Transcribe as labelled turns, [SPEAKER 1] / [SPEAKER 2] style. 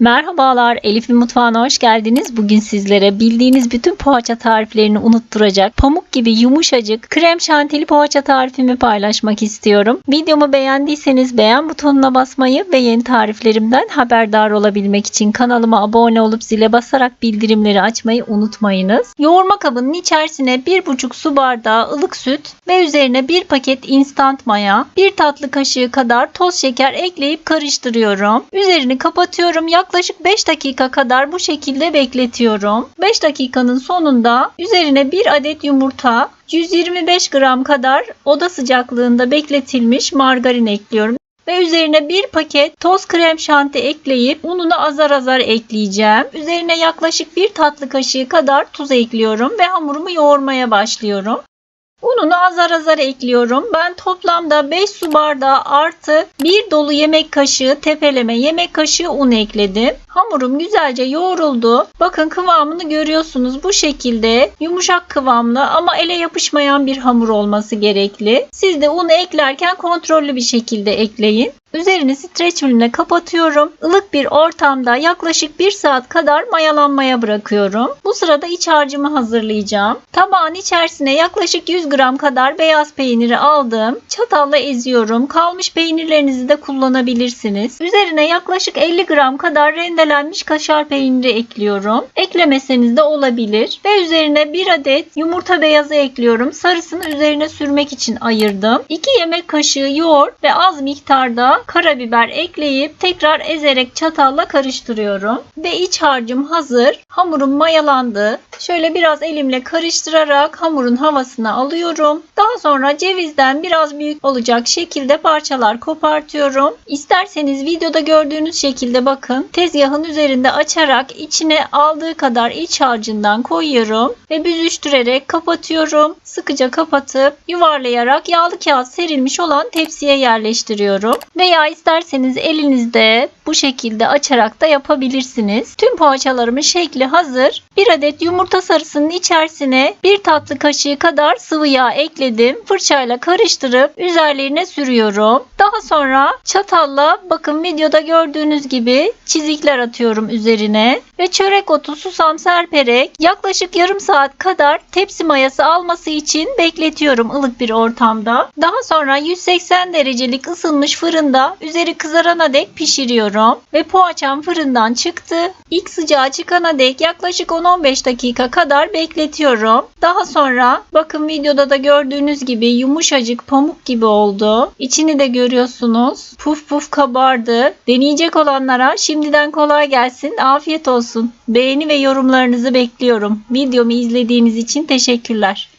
[SPEAKER 1] Merhabalar, Elif'in mutfağına hoş geldiniz. Bugün sizlere bildiğiniz bütün poğaça tariflerini unutturacak, pamuk gibi yumuşacık, krem şantili poğaça tarifimi paylaşmak istiyorum. Videomu beğendiyseniz beğen butonuna basmayı ve yeni tariflerimden haberdar olabilmek için kanalıma abone olup zile basarak bildirimleri açmayı unutmayınız. Yoğurma kabının içerisine 1,5 su bardağı ılık süt ve üzerine 1 paket instant maya, 1 tatlı kaşığı kadar toz şeker ekleyip karıştırıyorum. Üzerini kapatıyorum. Yaklaşık 5 dakika kadar bu şekilde bekletiyorum. 5 dakikanın sonunda üzerine 1 adet yumurta, 125 gram kadar oda sıcaklığında bekletilmiş margarin ekliyorum. Ve üzerine 1 paket toz krem şanti ekleyip ununu azar azar ekleyeceğim. Üzerine yaklaşık 1 tatlı kaşığı kadar tuz ekliyorum ve hamurumu yoğurmaya başlıyorum. Ununu azar azar ekliyorum. Ben toplamda 5 su bardağı artı 1 dolu yemek kaşığı tepeleme yemek kaşığı un ekledim. Hamurum güzelce yoğruldu. Bakın kıvamını görüyorsunuz. Bu şekilde yumuşak kıvamlı ama ele yapışmayan bir hamur olması gerekli. Siz de unu eklerken kontrollü bir şekilde ekleyin. Üzerini streç filmle kapatıyorum. Ilık bir ortamda yaklaşık 1 saat kadar mayalanmaya bırakıyorum. Bu sırada iç harcımı hazırlayacağım. Tabağın içerisine yaklaşık 100 gram kadar beyaz peyniri aldım. Çatalla eziyorum. Kalmış peynirlerinizi de kullanabilirsiniz. Üzerine yaklaşık 50 gram kadar rendelenmiş kaşar peyniri ekliyorum. Eklemeseniz de olabilir. Ve üzerine 1 adet yumurta beyazı ekliyorum. Sarısını üzerine sürmek için ayırdım. 2 yemek kaşığı yoğurt ve az miktarda karabiber ekleyip tekrar ezerek çatalla karıştırıyorum. Ve iç harcım hazır. Hamurum mayalandı. Şöyle biraz elimle karıştırarak hamurun havasını alıyorum. Daha sonra cevizden biraz büyük olacak şekilde parçalar kopartıyorum. İsterseniz videoda gördüğünüz şekilde bakın. Tezgahın üzerinde açarak içine aldığı kadar iç harcından koyuyorum. Ve büzüştürerek kapatıyorum. Sıkıca kapatıp yuvarlayarak yağlı kağıt serilmiş olan tepsiye yerleştiriyorum. Veya isterseniz elinizde bu şekilde açarak da yapabilirsiniz. Tüm poğaçalarımın şekli hazır. 1 adet yumurta sarısının içerisine 1 tatlı kaşığı kadar sıvı yağ ekledim. Fırçayla karıştırıp üzerlerine sürüyorum. Daha sonra çatalla bakın videoda gördüğünüz gibi çizikler atıyorum üzerine. Ve çörek otu, susam serperek yaklaşık yarım saat kadar tepsi mayası alması için bekletiyorum ılık bir ortamda. Daha sonra 180 derecelik ısınmış fırında üzeri kızarana dek pişiriyorum. Ve poğaçam fırından çıktı. İlk sıcağı çıkana dek yaklaşık 10-15 dakika kadar bekletiyorum. Daha sonra bakın videoda da gördüğünüz gibi yumuşacık pamuk gibi oldu. İçini de görüyorsunuz. Puf puf kabardı. Deneyecek olanlara şimdiden kolay gelsin. Afiyet olsun. Beğeni ve yorumlarınızı bekliyorum. Videomu izlediğiniz için teşekkürler.